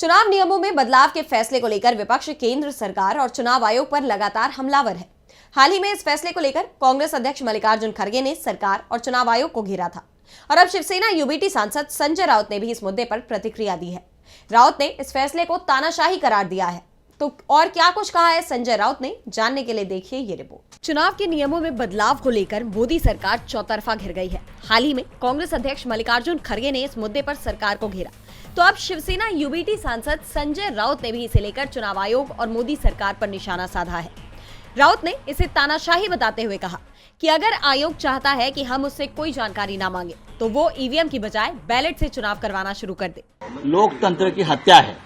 चुनाव नियमों में बदलाव के फैसले को लेकर विपक्ष केंद्र सरकार और चुनाव आयोग पर लगातार हमलावर है। हाल ही में इस फैसले को लेकर कांग्रेस अध्यक्ष मल्लिकार्जुन खड़गे ने सरकार और चुनाव आयोग को घेरा था और अब शिवसेना यूबीटी सांसद संजय राउत ने भी इस मुद्दे पर प्रतिक्रिया दी है। राउत ने इस फैसले को तानाशाही करार दिया है। तो और क्या कुछ कहा है संजय राउत ने, जानने के लिए देखिए ये रिपोर्ट। चुनाव के नियमों में बदलाव को लेकर मोदी सरकार चौतरफा घिर गई है। हाल ही में कांग्रेस अध्यक्ष मल्लिकार्जुन खड़गे ने इस मुद्दे पर सरकार को घेरा, तो अब शिवसेना यूबीटी सांसद संजय राउत ने भी इसे लेकर चुनाव आयोग और मोदी सरकार पर निशाना साधा है। राउत ने इसे तानाशाही बताते हुए कहा कि अगर आयोग चाहता है कि हम उससे कोई जानकारी ना मांगे तो वो ईवीएम की बजाय बैलेट से चुनाव करवाना शुरू कर दे। लोकतंत्र की हत्या है।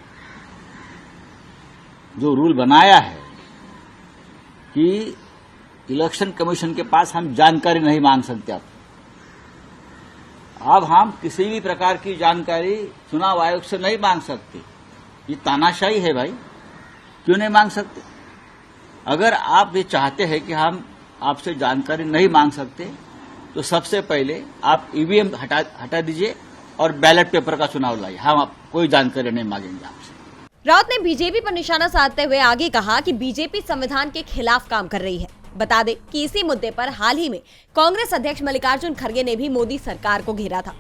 जो रूल बनाया है कि इलेक्शन कमीशन के पास हम जानकारी नहीं मांग सकते, अब हम किसी भी प्रकार की जानकारी चुनाव आयोग से नहीं मांग सकते। ये तानाशाही है भाई, क्यों नहीं मांग सकते? अगर आप ये चाहते हैं कि हम आपसे जानकारी नहीं मांग सकते तो सबसे पहले आप ईवीएम हटा दीजिए और बैलेट पेपर का चुनाव लाइए। हम आप कोई जानकारी नहीं मांगेंगे आपसे। राउत ने बीजेपी पर निशाना साधते हुए आगे कहा कि बीजेपी संविधान के खिलाफ काम कर रही है। बता दें कि इसी मुद्दे पर हाल ही में कांग्रेस अध्यक्ष मल्लिकार्जुन खड़गे ने भी मोदी सरकार को घेरा था।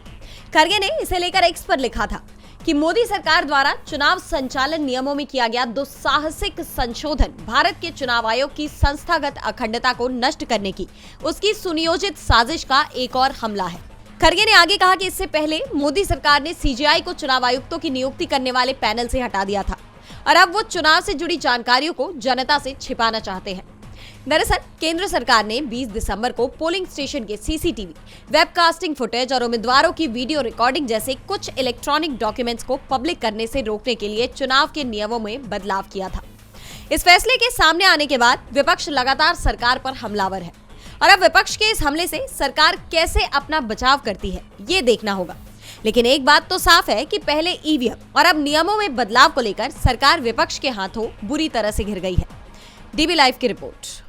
खड़गे ने इसे लेकर एक्स पर लिखा था कि मोदी सरकार द्वारा चुनाव संचालन नियमों में किया गया दुस्साहसिक संशोधन भारत के चुनाव आयोग की संस्थागत अखंडता को नष्ट करने की उसकी सुनियोजित साजिश का एक और हमला है। खड़गे ने आगे कहा कि इससे पहले मोदी सरकार ने सीजेआई को चुनाव आयुक्तों की नियुक्ति करने वाले पैनल से हटा दिया था और अब वो चुनाव से जुड़ी जानकारियों को जनता से छिपाना चाहते हैं। दरअसल केंद्र सरकार ने 20 दिसंबर को पोलिंग स्टेशन के सीसीटीवी, वेबकास्टिंग फुटेज और उम्मीदवारों की वीडियो रिकॉर्डिंग जैसे कुछ इलेक्ट्रॉनिक डॉक्यूमेंट्स को पब्लिक करने से रोकने के लिए चुनाव के नियमों में बदलाव किया था। इस फैसले के सामने आने के बाद विपक्ष लगातार सरकार पर हमलावर है और अब विपक्ष के इस हमले से सरकार कैसे अपना बचाव करती है ये देखना होगा। लेकिन एक बात तो साफ है कि पहले ईवीएम और अब नियमों में बदलाव को लेकर सरकार विपक्ष के हाथों बुरी तरह से घिर गई है। डीबी लाइव की रिपोर्ट।